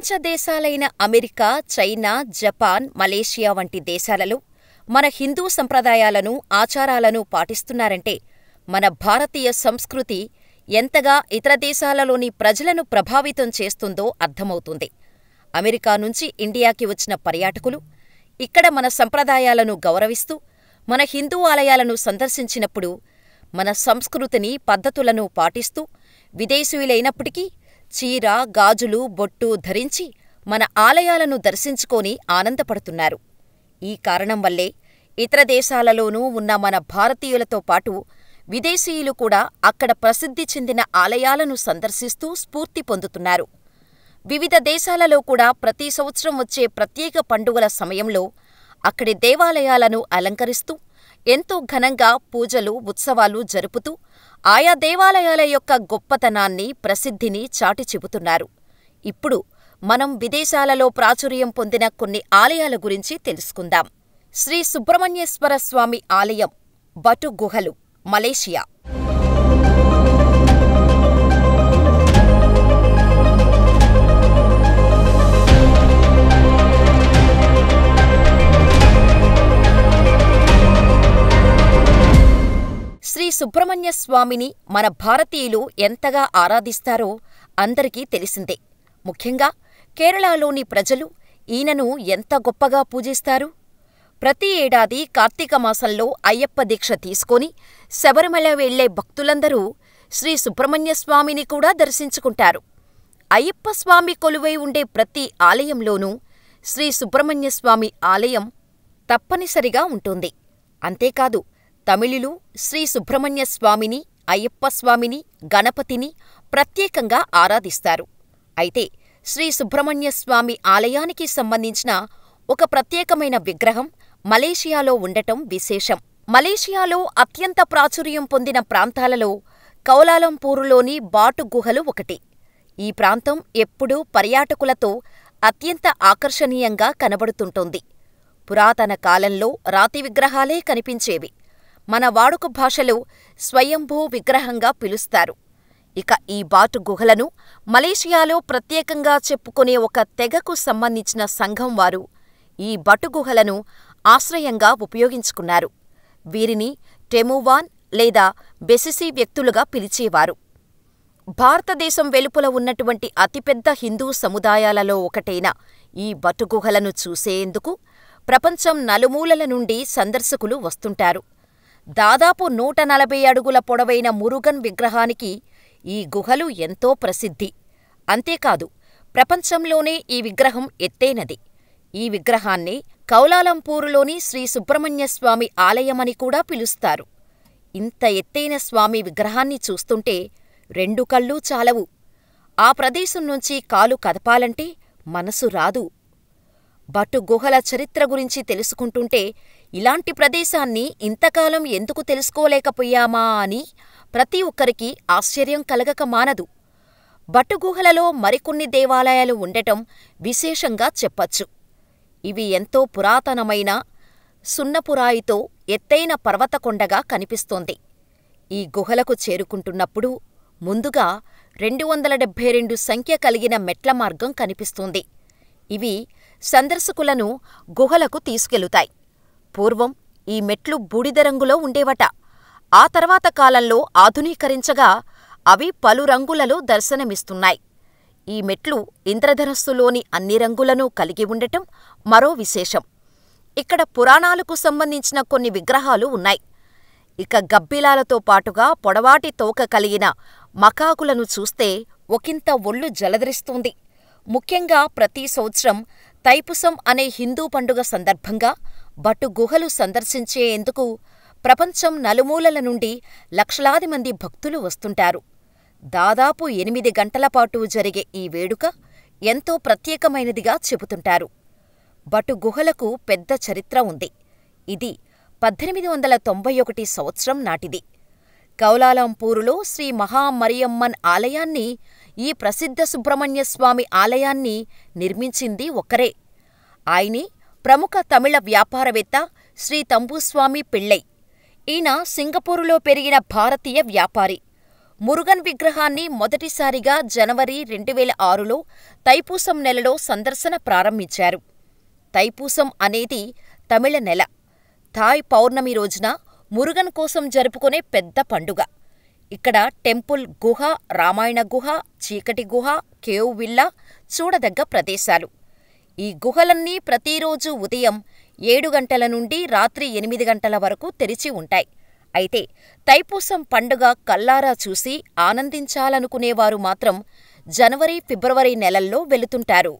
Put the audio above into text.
ప్రపంచ దేశాలైన America, China, Japan, Malaysia వంటి దేశాలలో మన హిందూ సంప్రదాయాలను, ఆచారాలను పాటిస్తున్నారంటే మన భారతీయ సంస్కృతి ఎంతగా ఇతర దేశాలలోని ప్రజలను ప్రభావితం చేస్తుందో అర్థమవుతుంది. అమెరికా నుంచి ఇండియాకి వచ్చిన పర్యాటకులు ఇక్కడ మన సంప్రదాయాలను గౌరవిస్తూ మన హిందూ ఆలయాలను సందర్శించినప్పుడు మన సంస్కృతిని, పద్ధతులను పాటిస్తూ విదేశీయులైనప్పటికీ చీర, గాజులు, బొట్టు ధరించి మన ఆలయాలను దర్శించుకొని ఆనందపడుతున్నారు. ఈ కారణం వల్లే ఇతర దేశాలలోనూ ఉన్న మన భారతీయులతో పాటు విదేశీయులు కూడా అక్కడ ప్రసిద్ధి చెందిన ఆలయాలను సందర్శిస్తూ స్ఫూర్తి పొందుతున్నారు. వివిధ దేశాలలో కూడా ప్రతి సంవత్సరం వచ్చే ప్రత్యేక పండుగల సమయంలో అక్కడి దేవాలయాలను అలంకరిస్తూ ఎంతో ఘనంగా పూజలు, ఉత్సవాలు జరుపుతూ ఆయా దేవాలయాల యొక్క గొప్పతనాన్ని, ప్రసిద్ధిని చాటి చెబుతున్నారు. ఇప్పుడు మనం విదేశాలలో ప్రాచుర్యం పొందిన కొన్ని ఆలయాల గురించి తెలుసుకుందాం. శ్రీ సుబ్రహ్మణ్యేశ్వర స్వామి ఆలయం, బటు గుహలు, మలేషియా. శ్రీ సుబ్రహ్మణ్య స్వామిని మన భారతీయులు ఎంతగా ఆరాధిస్తారో అందరికీ తెలిసిందే. ముఖ్యంగా కేరళలోని ప్రజలు ఈయనను ఎంత గొప్పగా పూజిస్తారు. ప్రతి ఏడాది కార్తీక మాసంలో అయ్యప్ప దీక్ష తీసుకొని శబరిమల వెళ్లే భక్తులందరూ శ్రీ సుబ్రహ్మణ్యస్వామిని కూడా దర్శించుకుంటారు. అయ్యప్ప స్వామి కొలువై ఉండే ప్రతి ఆలయంలోనూ శ్రీ సుబ్రహ్మణ్యస్వామి ఆలయం తప్పనిసరిగా ఉంటుంది. అంతేకాదు, తమిళులు శ్రీ సుబ్రహ్మణ్య స్వామిని, అయ్యప్ప స్వామిని, గణపతిని ప్రత్యేకంగా ఆరాధిస్తారు. అయితే శ్రీ సుబ్రహ్మణ్య స్వామి ఆలయానికి సంబంధించిన ఒక ప్రత్యేకమైన విగ్రహం మలేషియాలో ఉండటం విశేషం. మలేషియాలో అత్యంత ప్రాచుర్యం పొందిన ప్రాంతాలలో కౌలాలంపూరులోని బాటు గుహలు ఒకటి. ఈ ప్రాంతం ఎప్పుడూ పర్యాటకులతో అత్యంత ఆకర్షణీయంగా కనబడుతుంటోంది. పురాతన కాలంలో రాతి విగ్రహాలే కనిపించేవి. మన వాడుక భాషలో స్వయంభూ విగ్రహంగా పిలుస్తారు. ఇక ఈ బాటు గుహలను మలేషియాలో ప్రత్యేకంగా చెప్పుకునే ఒక తెగకు సంబంధించిన సంఘం వారు ఈ బటుగుహలను ఆశ్రయంగా ఉపయోగించుకున్నారు. వీరిని టెమువాన్ లేదా బెసిసి వ్యక్తులుగా పిలిచేవారు. భారతదేశం వెలుపల ఉన్నటువంటి అతిపెద్ద హిందూ సముదాయాలలో ఒకటైన ఈ బటుగుహలను చూసేందుకు ప్రపంచం నలుమూలల నుండి సందర్శకులు వస్తుంటారు. దాదాపు 140 అడుగుల పొడవైన మురుగన్ విగ్రహానికి ఈ గుహలు ఎంతో ప్రసిద్ధి. అంతేకాదు, ప్రపంచంలోనే ఈ విగ్రహం ఎత్తైనది. ఈ విగ్రహాన్నే కౌలాలంపూరులోని శ్రీ సుబ్రహ్మణ్యస్వామి ఆలయమని కూడా పిలుస్తారు. ఇంత ఎత్తైన స్వామి విగ్రహాన్ని చూస్తుంటే 2 కళ్ళూ చాలవు. ఆ ప్రదేశం నుంచి కాలు కదపాలంటే మనసు రాదు. బటు గుహల చరిత్ర గురించి తెలుసుకుంటుంటే ఇలాంటి ప్రదేశాన్ని ఇంతకాలం ఎందుకు తెలుసుకోలేకపోయామా అని ప్రతి ఒక్కరికి ఆశ్చర్యం కలగక మానదు. బటుగుహలలో మరికొన్ని దేవాలయాలు ఉండటం విశేషంగా చెప్పచ్చు. ఇవి ఎంతో పురాతనమైన సున్నపురాయితో ఎత్తైన పర్వతకొండగా కనిపిస్తోంది. ఈ గుహలకు చేరుకుంటున్నప్పుడు ముందుగా 272 సంఖ్య కలిగిన మెట్ల మార్గం కనిపిస్తుంది. ఇవి సందర్శకులను గుహలకు తీసుకెళుతాయి. పూర్వం ఈ మెట్లు బూడిద రంగులో ఉండేవట. ఆ తర్వాత కాలంలో ఆధునీకరించగా అవి పలు రంగులలో దర్శనమిస్తున్నాయి. ఈ మెట్లు ఇంద్రధనస్సులోని అన్ని రంగులను కలిగి ఉండటం మరో విశేషం. ఇక్కడ పురాణాలకు సంబంధించిన కొన్ని విగ్రహాలు ఉన్నాయి. ఇక గబ్బిలాలతో పాటుగా పొడవాటి తోక కలిగిన మకాకులను చూస్తే ఒకింత ఒళ్ళు జలధరిస్తుంది. ముఖ్యంగా ప్రతి సంవత్సరం తైపుసం అనే హిందూ పండుగ సందర్భంగా బటు గుహలు సందర్శించేందుకు ప్రపంచం నలుమూలల నుండి లక్షలాది మంది భక్తులు వస్తుంటారు. దాదాపు 8 గంటల పాటు జరిగే ఈ వేడుక ఎంతో ప్రత్యేకమైనదిగా చెబుతుంటారు. బటు గుహలకు పెద్ద చరిత్ర ఉంది. ఇది 1891 సంవత్సరం నాటిది. కౌలాలంపూరులో శ్రీ మహామరియమ్మన్ ఆలయాన్ని, ఈ ప్రసిద్ధ సుబ్రహ్మణ్యస్వామి ఆలయాన్ని నిర్మించింది ఒక్కరే. ఆయనే ప్రముఖ తమిళ వ్యాపారవేత్త శ్రీ తంబుస్వామి పిళ్ళై. ఈయన సింగపూరులో పెరిగిన భారతీయ వ్యాపారి. మురుగన్ విగ్రహాన్ని మొదటిసారిగా జనవరి 2006లో తైపూసం నెలలో సందర్శన ప్రారంభించారు. తైపూసం అనేది తమిళ నెల. థాయ్ పౌర్ణమి రోజున మురుగన్ కోసం జరుపుకునే పెద్ద పండుగ. ఇక్కడ టెంపుల్ గుహ, రామాయణ గుహ, చీకటి గుహ, కేవ్ విల్లా చూడదగ్గ ప్రదేశాలు. ఈ గుహలన్నీ ప్రతిరోజూ ఉదయం 7 గంటల నుండి రాత్రి 8 గంటల వరకు తెరిచి ఉంటాయి. అయితే తైపూసం పండుగ కల్లారా చూసి ఆనందించాలనుకునేవారు మాత్రం జనవరి, ఫిబ్రవరి నెలల్లో వెళుతుంటారు.